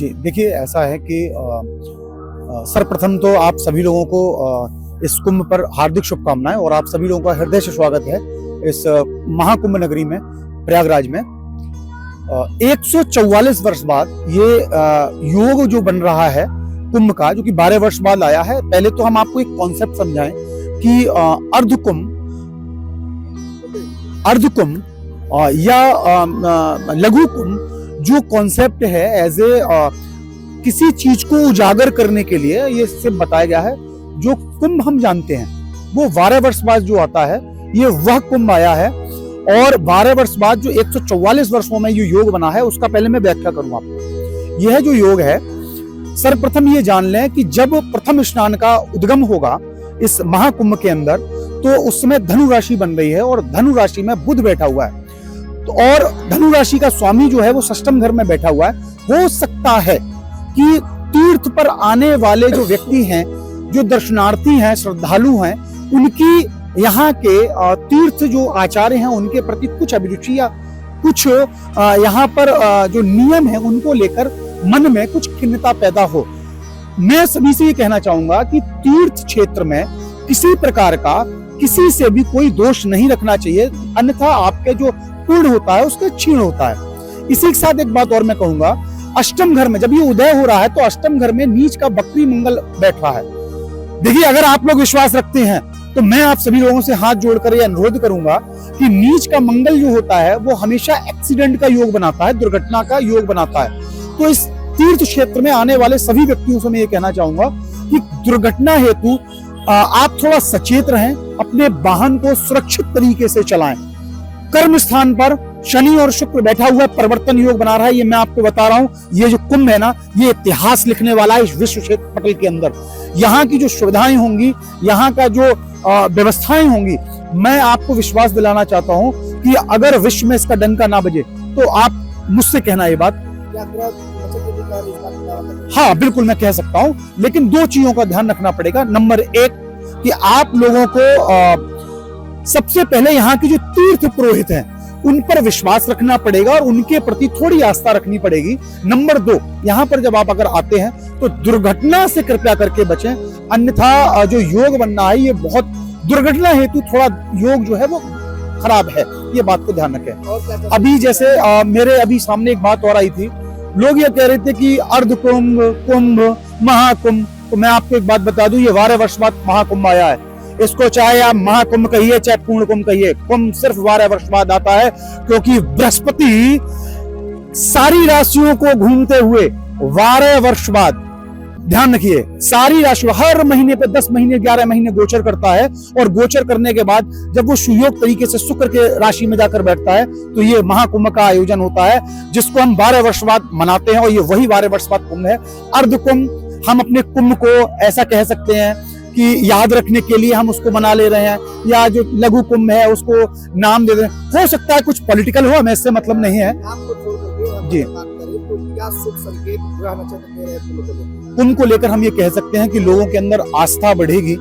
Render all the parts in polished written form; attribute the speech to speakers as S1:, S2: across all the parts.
S1: जी, देखिए ऐसा है कि सर्वप्रथम तो आप सभी लोगों को इस कुंभ पर हार्दिक शुभकामनाएं और आप सभी लोगों का हृदय से स्वागत है इस महाकुंभ नगरी में, प्रयागराज में। 144 वर्ष बाद ये योग जो बन रहा है कुंभ का, जो कि 12 वर्ष बाद आया है। पहले तो हम आपको एक कॉन्सेप्ट समझाएं कि अर्धकुंभ या लघु कुंभ जो कॉन्सेप्ट है एज ए किसी चीज को उजागर करने के लिए ये सिर्फ बताया गया है। जो कुंभ हम जानते हैं वो 12 वर्ष बाद जो आता है, ये वह कुंभ आया है। और 12 वर्ष बाद जो 144 वर्षों में ये योग बना है, उसका पहले मैं व्याख्या करूं आपको। यह जो योग है, सर्वप्रथम ये जान लें कि जब प्रथम स्नान का उद्गम होगा इस महाकुंभ के अंदर, तो उस समय धनु राशि बन रही है और धनु राशि में बुध बैठा हुआ है। तो और धनु राशि का स्वामी जो है वो षष्ठम घर में बैठा हुआ है। हो सकता है कि तीर्थ पर आने वाले जो व्यक्ति हैं, जो दर्शनार्थी हैं, श्रद्धालु हैं, उनकी यहाँ के तीर्थ जो आचार्य हैं उनके प्रति कुछ अभिरुचि या कुछ यहाँ पर जो नियम है उनको लेकर मन में कुछ खिन्नता पैदा हो। मैं सभी से ये कहना चाहूंगा कि तीर्थ क्षेत्र में किसी प्रकार का किसी से भी कोई दोष नहीं रखना चाहिए, अन्यथा आपके जो पूर्ण होता है उसका क्षीण होता है। इसी के साथ एक बात और मैं कहूंगा, अष्टम घर में जब ये उदय हो रहा है तो अष्टम घर में नीच का बकरी मंगल बैठ रहा है। देखिए, अगर आप लोग विश्वास रखते हैं तो मैं आप सभी लोगों से हाथ जोड़कर यह अनुरोध करूंगा कि नीच का मंगल जो होता है वो हमेशा एक्सीडेंट का योग बनाता है, दुर्घटना का योग बनाता है। तो इस तीर्थ क्षेत्र में आने वाले सभी व्यक्तियों से मैं ये कहना चाहूंगा कि दुर्घटना हेतु आप थोड़ा सचेत रहें, अपने वाहन को सुरक्षित तरीके से चलाएं। कर्म स्थान पर शनि और शुक्र बैठा हुआ परिवर्तन योग बना रहा है, ये मैं आपको बता रहा हूं। ये जो कुंभ है ना, ये इतिहास लिखने वाला है इस विश्व क्षेत्र पटल के अंदर। यहाँ की जो सुविधाएं होंगी, यहाँ का जो व्यवस्थाएं होंगी, मैं आपको विश्वास दिलाना चाहता हूं कि अगर विश्व में इसका डंका ना बजे तो आप मुझसे कहना ये बात। हाँ, बिल्कुल मैं कह सकता हूं, लेकिन दो चीजों का ध्यान रखना पड़ेगा। नंबर एक कि आप लोगों को सबसे पहले यहाँ के जो तीर्थ पुरोहित हैं उन पर विश्वास रखना पड़ेगा और उनके प्रति थोड़ी आस्था रखनी पड़ेगी। नंबर दो, यहाँ पर जब आप अगर आते हैं तो दुर्घटना से कृपया करके बचें, अन्यथा जो योग बनना है ये बहुत दुर्घटना हेतु थोड़ा योग जो है वो खराब है, ये बात को ध्यान रखें। अभी जैसे मेरे अभी सामने एक बात और आई थी, लोग ये कह रहे थे कि अर्ध कुंभ, कुंभ, महाकुंभ। तो मैं आपको एक बात बता दूं, ये 12 वर्ष बाद महाकुंभ आया है। इसको चाहे आप महाकुंभ कहिए चाहे पूर्ण कुंभ कहिए, कुंभ सिर्फ 12 वर्ष बाद आता है, क्योंकि बृहस्पति सारी राशियों को घूमते हुए 12 वर्ष बाद, ध्यान रखिए, सारी राशि हर महीने पे 10 महीने 11 महीने गोचर करता है। और गोचर करने के बाद जब वो सुयोग तरीके से शुक्र के राशि में जाकर बैठता है तो ये महाकुंभ का आयोजन होता है, जिसको हम 12 वर्ष बाद मनाते हैं। और ये वही 12 वर्ष बाद कुंभ है। अर्ध कुंभ, हम अपने कुंभ को ऐसा कह सकते हैं कि याद रखने के लिए हम उसको मना ले रहे हैं, या जो लघु कुंभ है उसको नाम दे रहे हैं। हो सकता है कुछ पॉलिटिकल हो, हमें इससे मतलब नहीं है जी। कुंभ को लेकर हम ये कह सकते हैं कि लोगों के अंदर आस्था बढ़ेगी,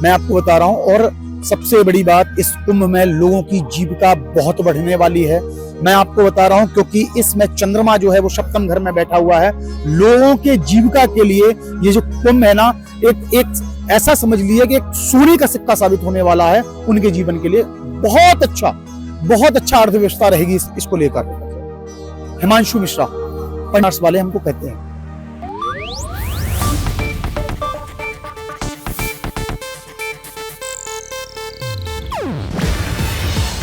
S1: मैं आपको बता रहा हूं। और सबसे बड़ी बात, इस कुंभ में लोगों की जीविका बहुत बढ़ने वाली है, मैं आपको बता रहा हूं, क्योंकि इसमें चंद्रमा जो है वो सप्तम घर में बैठा हुआ है। लोगों के जीविका के लिए ये जो कुंभ है ना, एक ऐसा समझ लीजिए कि एक सोने का सिक्का साबित होने वाला है उनके जीवन के लिए। बहुत अच्छा अर्थव्यवस्था रहेगी इसको लेकर। हिमांशु मिश्रा पंडार्स वाले हमको कहते हैं।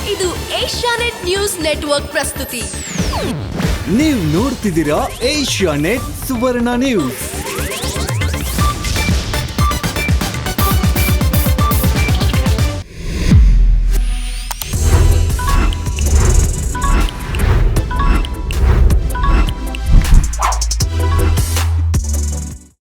S2: ಇದು ಏಷ್ಯಾನೆಟ್ ನ್ಯೂಸ್ ನೆಟ್ವರ್ಕ್ ಪ್ರಸ್ತುತಿ.
S3: ನೀವು ನೋಡ್ತಿದ್ದೀರಾ ಏಷ್ಯಾನೆಟ್ ಸುವರ್ಣ ನ್ಯೂಸ್.